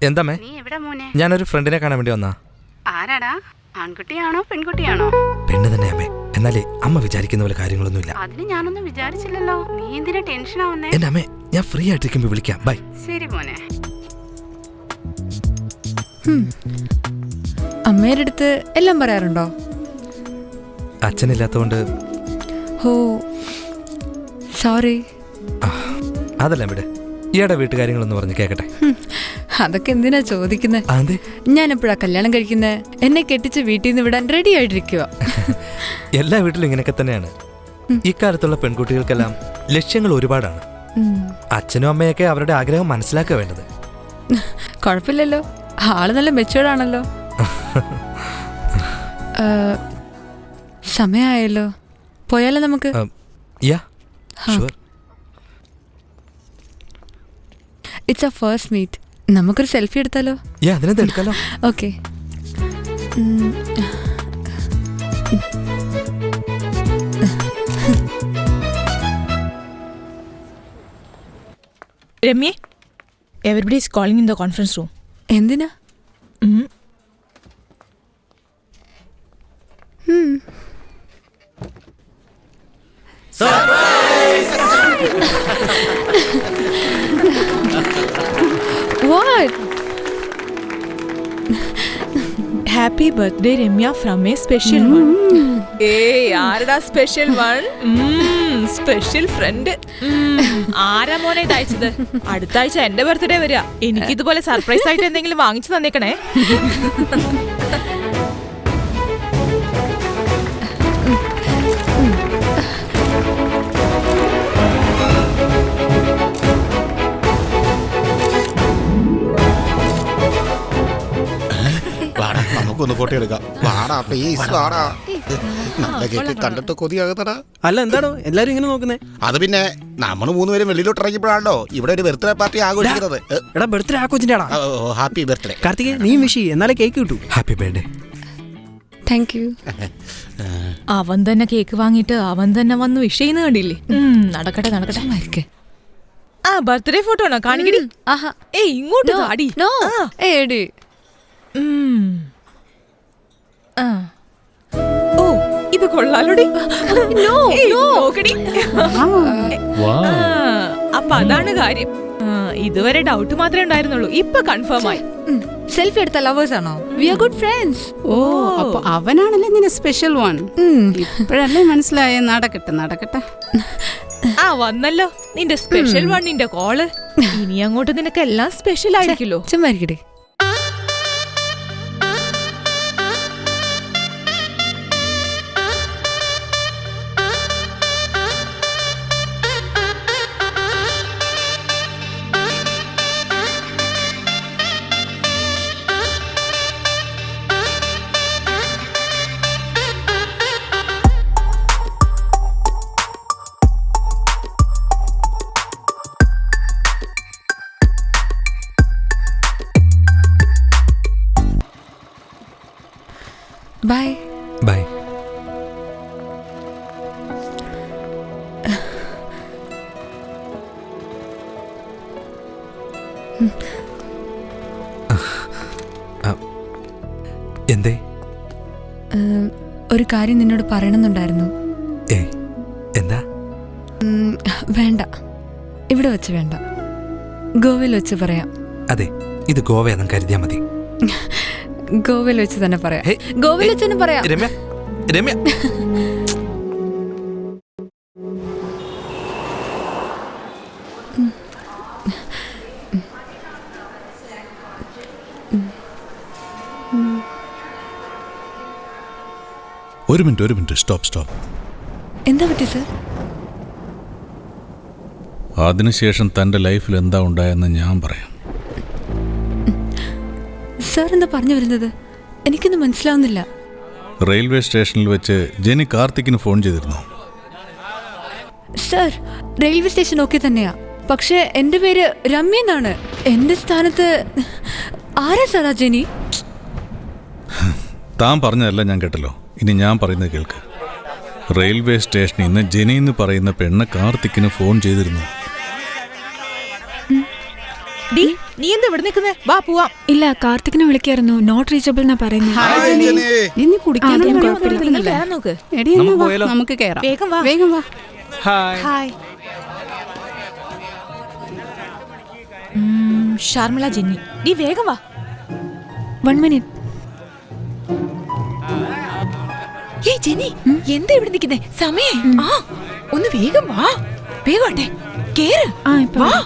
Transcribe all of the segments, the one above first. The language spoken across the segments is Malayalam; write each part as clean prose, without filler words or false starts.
എന്താമേ? ഞാനൊരു ഫ്രണ്ടിനെ കാണാൻ വേണ്ടി വന്നാ. ആരാടാ? ആൺകുട്ടിയാണോ പെൺകുട്ടിയാണോ? പെണ്ണ് തന്നെ അമ്മേ. എന്നാലേ അമ്മ വിചാരിക്കുന്ന പോലെ കാര്യങ്ങളൊന്നുമില്ല. അതിന് ഞാനൊന്നും വിചാരിച്ചില്ലല്ലോ. നീ എന്തിനാ ടെൻഷൻ ആവുന്നേ? എന്റെ അമ്മേ, ഞാൻ ഫ്രീ ആയിട്ടിരിക്കുമ്പോ വിളിക്കാം. ബൈ. ശരി മോനെ. അമ്മയുടെ അടുത്ത് എല്ലാം പറയാറുണ്ടോ? അച്ഛനില്ലാത്തോണ്ട്. ഓ സോറി. അതല്ല ഇവിടെ ഈയുടെ വീട്ടുകാര്യങ്ങളൊന്ന് പറഞ്ഞ് കേക്കട്ടെ. അതൊക്കെ എന്തിനാ ചോദിക്കുന്നത്? ഞാൻ എപ്പോഴാ കല്യാണം കഴിക്കുന്നത്? എന്നെ കെട്ടിച്ച് വീട്ടിൽ നിന്ന് വിടാൻ റെഡി ആയിട്ടിരിക്കുക. എല്ലാ വീട്ടിലും ഇങ്ങനെയൊക്കെ തന്നെയാണ്. ഇക്കാലത്തുള്ള പെൺകുട്ടികൾക്കെല്ലാം ലക്ഷ്യങ്ങൾ ഒരുപാടാണ്. അച്ഛനും അമ്മയൊക്കെ അവരുടെ ആഗ്രഹം മനസ്സിലാക്കുക വേണ്ടത്. കുഴപ്പമില്ലല്ലോ, ആള് നല്ല മെച്ചൂർഡ് ആണല്ലോ. സമയമായല്ലോ, പോയാലോ നമുക്ക്? It's a first meet. നമുക്കൊരു സെൽഫി എടുത്താലോ? എടുക്കാലോ. Okay. Ramya, everybody is calling in the conference room. എന്തിനാ? What? Happy birthday Ramya from a special one. Hey, ആരടാ special one? Special friend. ആരാ മോനെ ഇതയച്ചത്? അടുത്ത ആഴ്ച എന്റെ ബർത്ത്ഡേ വരിക. എനിക്ക് ഇതുപോലെ സർപ്രൈസ് ആയിട്ട് എന്തെങ്കിലും വാങ്ങിച്ചു തന്നേക്കണേ. നമുക്കൊന്ന് ഫോട്ടോ എടുക്കാം. കണ്ടിട്ട് കൊതിയാകുന്നടാ. അല്ല എന്താണോ എല്ലാരും ഇങ്ങനെ നോക്കുന്നേ? അത് പിന്നെ നമ്മൾ മൂന്നുപേരും വെളിയിലോട്ട് ഇറങ്ങിയപ്പോഴാണല്ലോ ഇവിടെ ഒരു ബർത്ത്ഡേ പാർട്ടി ആഘോഷിക്കുന്നത്. എടാ ബർത്ത്ഡേ ആഘോഷിന്റെ ഹാപ്പി ബർത്ത്ഡേ കാർത്തികേ. നീ വിഷ് എന്നാലേ കേക്ക് കിട്ടൂ. Happy birthday. Thank you. അവൻ തന്നെ കേക്ക് വാങ്ങിയിട്ട് അവൻ തന്നെ വന്ന് വിഷ് ചെയ്യുന്ന കണ്ടില്ലേ? നടക്കട്ടെ നടക്കട്ടെ. ആ ബർത്ത്ഡേ ഫോട്ടോ ആണോ? കാണിക്കടി. ഏയ് ഇങ്ങോട്ട് അടി. ഓ ഇത് കൊള്ളാലോടി. അപ്പൊ അതാണ് കാര്യം. ഇതുവരെ ഡൗട്ട് മാത്രമേ ഉണ്ടായിരുന്നുള്ളൂ, ഇപ്പൊ കൺഫേം ആയി. സെൽഫി എടുത്ത ലവേഴ്സ് ആണോ? We are good friends. ഓ അപ്പൊ അവനാണല്ലേ നിന്റെ സ്പെഷ്യൽ വൺ. ഇപ്പോഴല്ലേ മനസ്സിലായേ? നടക്കട്ടെ. ആ വന്നല്ലോ നിന്റെ സ്പെഷ്യൽ വണ്ണിന്റെ കോള്. ഇനി അങ്ങോട്ട് നിനക്ക് എല്ലാം സ്പെഷ്യൽ ആയിരിക്കുമല്ലോ. ചുമ്മാരിക്കട്ടെ. Bye. Bye. എന്തേ? ഒരു കാര്യം നിന്നോട് പറയണമെന്നുണ്ടായിരുന്നു. എന്താ? വേണ്ട, ഇവിടെ വെച്ച് വേണ്ട, ഗോവയിൽ വെച്ച് പറയാം. അതെ, ഇത് ഗോവയാണെന്ന് കരുതിയാ മതി. ഗോവയിൽ വെച്ച് തന്നെ പറയാം. ഗോവയിൽ വെച്ച് തന്നെ പറയാം. രമ്യ ഒരു മിനിറ്റ് സ്റ്റോപ്പ്. എന്താ പറ്റി സർ? അതിനുശേഷം തൻ്റെ ലൈഫിൽ എന്താ ഉണ്ടായെന്ന് ഞാൻ പറയാം. സാർ എന്താ പറഞ്ഞു വരുന്നത്? എനിക്കൊന്നും മനസ്സിലാവുന്നില്ല. റെയിൽവേ സ്റ്റേഷനിൽ വെച്ച് ജെനി കാർത്തിക്കിന് ഫോൺ ചെയ്തിരുന്നു. സർ റെയിൽവേ സ്റ്റേഷൻ ഓക്കെ തന്നെയാ, പക്ഷേ എന്റെ പേര് രമ്യ എന്നാണ്. എന്റെ സ്ഥാനത്ത് ആരാ സാറാ ജെനി? താൻ പറഞ്ഞതല്ല ഞാൻ കേട്ടല്ലോ, ഇനി ഞാൻ പറയുന്നത് കേൾക്ക്. റെയിൽവേ സ്റ്റേഷനിൽ നിന്ന് ജെനി എന്ന് പറയുന്ന പെണ്ണ് കാർത്തിക്കിന് ഫോൺ ചെയ്തിരുന്നു. നീ എന്താ ഇവിടെ നിൽക്കുന്നേ? വാ പോവാം. ഇല്ല, കാർത്തികിനെ വിളിക്കായിരുന്നു. നോട്ട് റീച്ചബിൾ എന്നാ പറയുന്നത്. ഹായ് ജെനി. ഇനി കുടിക്കാനൊന്നും ആ, കുഴപ്പമില്ല. നിങ്ങൾ കയറാൻ നോക്ക്. എടി എന്നാ വാ, നമുക്ക് കേറാം. വേഗം വാ. വേഗം വാ. ഹായ്. ഷർമിള, ജെന്നി, നീ വേഗം വാ. 1 minute. ഏയ് ജെന്നി, എന്താ ഇവിടെ നിൽക്കുന്നേ? സമയേ. ആ, ഒന്ന് വേഗം വാ. വേഗോട്ടെ, കേറ്. ആ, ഇപ്പൊ വാ.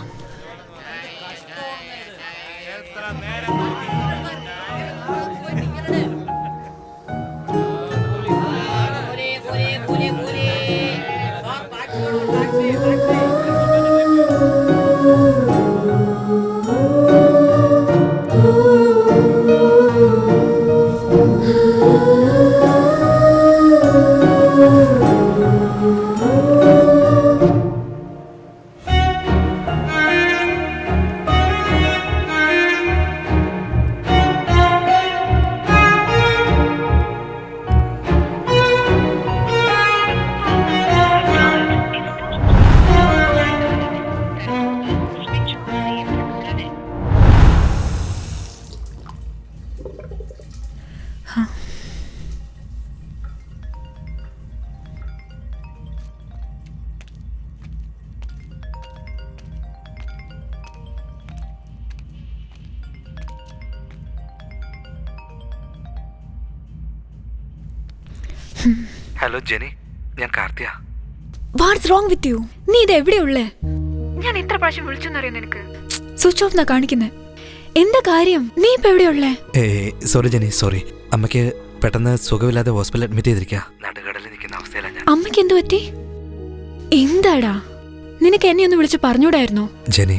ഹലോ ജെനി, ഞാൻ കാർത്തിയ. What's wrong with you? നീ ഇത് എവിടെയുള്ളേ? ഞാൻ എത്ര പ്രാവശ്യം വിളിച്ചെന്നറിയോ നിനക്ക്? സ്വിച്ച് ഓഫ് എന്നാ കാണിക്കുന്നേ. എന്താ കാര്യം? നീ ഇപ്പൊ എവിടെയുള്ളേ? Sorry Jeni, sorry. അമ്മയ്ക്ക് പെട്ടെന്ന് സുഖമില്ലാതെ ഹോസ്പിറ്റലിൽ അഡ്മിറ്റ് ചെയ്തിരിക്കുക. നടുകടലിൽ നിൽക്കുന്ന അവസ്ഥയിലാണ് ഞാൻ. അമ്മയ്ക്ക് എന്തു പറ്റി? എന്താടാ, നിനക്ക് എന്നെ ഒന്ന് വിളിച്ച് പറഞ്ഞൂടായിരുന്നോ? ജെനി,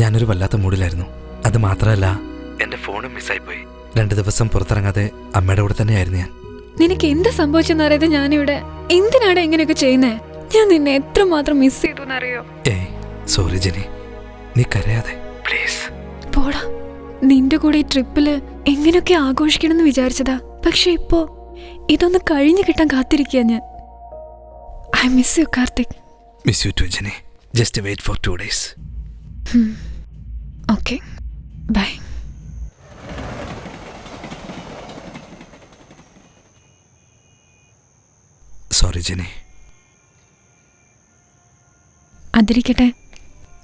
ഞാനൊരു വല്ലാത്ത മൂഡിലായിരുന്നു. അത് മാത്രമല്ല, എന്റെ ഫോണും മിസ്സായിപ്പോയി. 2 ദിവസം പുറത്തിറങ്ങാതെ അമ്മയുടെ കൂടെ തന്നെയായിരുന്നു ഞാൻ. നിനക്ക് എന്ത് സംഭവിച്ചെന്നറിയാതെ ഞാനിവിടെ എന്തിനാണ് ഇങ്ങനെയൊക്കെ ചെയ്യുന്നേ? ഞാൻ നിന്നെ എത്രമാത്രം മിസ് ചെയ്തു എന്നറിയോ? സോറി ജെനി, നീ കരയാതെ പ്ലീസ്. പോടാ, നിന്റെ കൂടെ ഈ ട്രിപ്പില് എങ്ങനെയൊക്കെ ആഘോഷിക്കണമെന്ന് വിചാരിച്ചതാ. പക്ഷെ ഇപ്പോ ഇതൊന്ന് കഴിഞ്ഞു കിട്ടാൻ കാത്തിരിക്കുക ഞാൻ. I miss you Karthik. Miss you too Jenny. Just wait for 2 days. Okay, bye. Sorry Jenny. അതിരിക്കട്ടെ,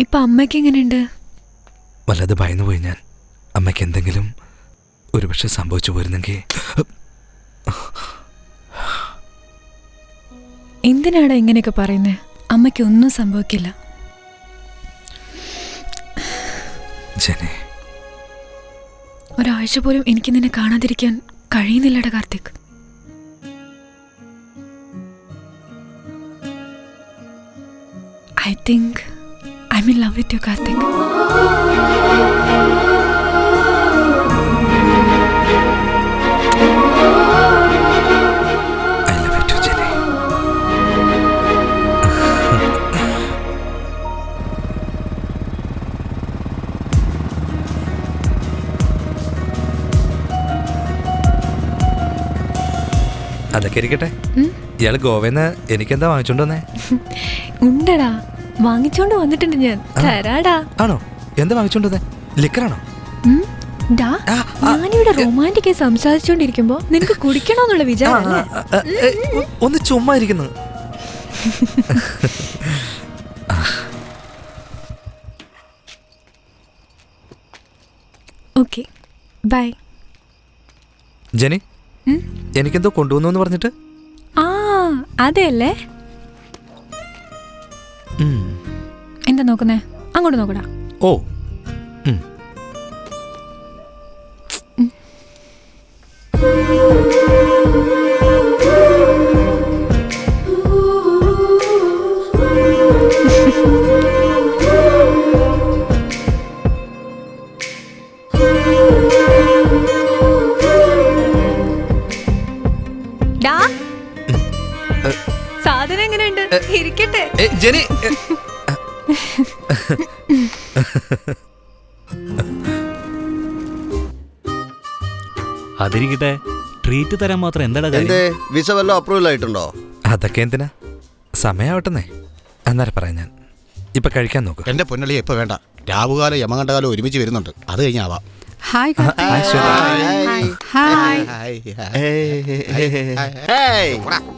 ഇപ്പൊ അമ്മയ്ക്ക് എങ്ങനെയുണ്ട്? വല്ലാതെ ഭയന്നുപോയി ഞാൻ. അമ്മയ്ക്ക് എന്തെങ്കിലും ഒരുപക്ഷെ സംഭവിച്ചു പോയിരുന്നെങ്കിൽ. എന്തിനാടാ ഇങ്ങനെയൊക്കെ പറയുന്നേ? അമ്മയ്ക്ക് ഒന്നും സംഭവിക്കില്ല. ജെനി, ഒരാഴ്ച പോലും എനിക്ക് നിന്നെ കാണാതിരിക്കാൻ കഴിയുന്നില്ലടാ Karthik. I think I'm in love with you, Karthik. I love you too, Jenny. അതൊക്കെ ഇരിക്കട്ടെ. ഇയാള് ഗോവന്ന് എനിക്കെന്താ വാങ്ങിച്ചോണ്ട് വന്നേ? ഉണ്ടടാ, വാങ്ങിച്ചോണ്ട് വന്നിട്ടുണ്ട് ഞാൻ. തരാടാ. ആണോ? എന്താ വാങ്ങിച്ചോണ്ട് വന്നേ? ലിക്കറാണോ? ഞാനിവിടെ റൊമാൻറ്റിക്കായി സംസാരിച്ചോണ്ടിരിക്കുമ്പോ നിനക്ക് കുടിക്കണോന്നുള്ള വിചാരം. ഒന്ന് ചുമ്മാ ഇരിക്കുന്നു. Okay, by. ജെനി, എനിക്കെന്തോ കൊണ്ടുവന്നു പറഞ്ഞിട്ട്? ആ, അതെയല്ലേ. എന്താ നോക്കുന്നേ? അങ്ങോട്ട് നോക്കടാ. ഓ, സാധനം എങ്ങനെയുണ്ട്? ഇരിക്കട്ടെ. ജെനി. അതിരിക്കട്ടെ, ട്രീറ്റ് തരാൻ മാത്രം എന്താ കാര്യം? വിസ വല്ലതും അപ്രൂവൽ ആയിട്ടുണ്ടോ? അതൊക്കെ എന്തിനാ, സമയാവട്ടെന്നേ. അന്നേരം പറയാം ഞാൻ. ഇപ്പൊ കഴിക്കാൻ നോക്ക്. എന്റെ പൊന്നളിയെ ഇപ്പൊ വേണ്ട. രാവുകാലം യമകണ്ഠകാലം ഒരുമിച്ച് വരുന്നുണ്ട്. അത് കഴിഞ്ഞാവാം. Hi Karthik. Hi Shweta. Hi. Hi.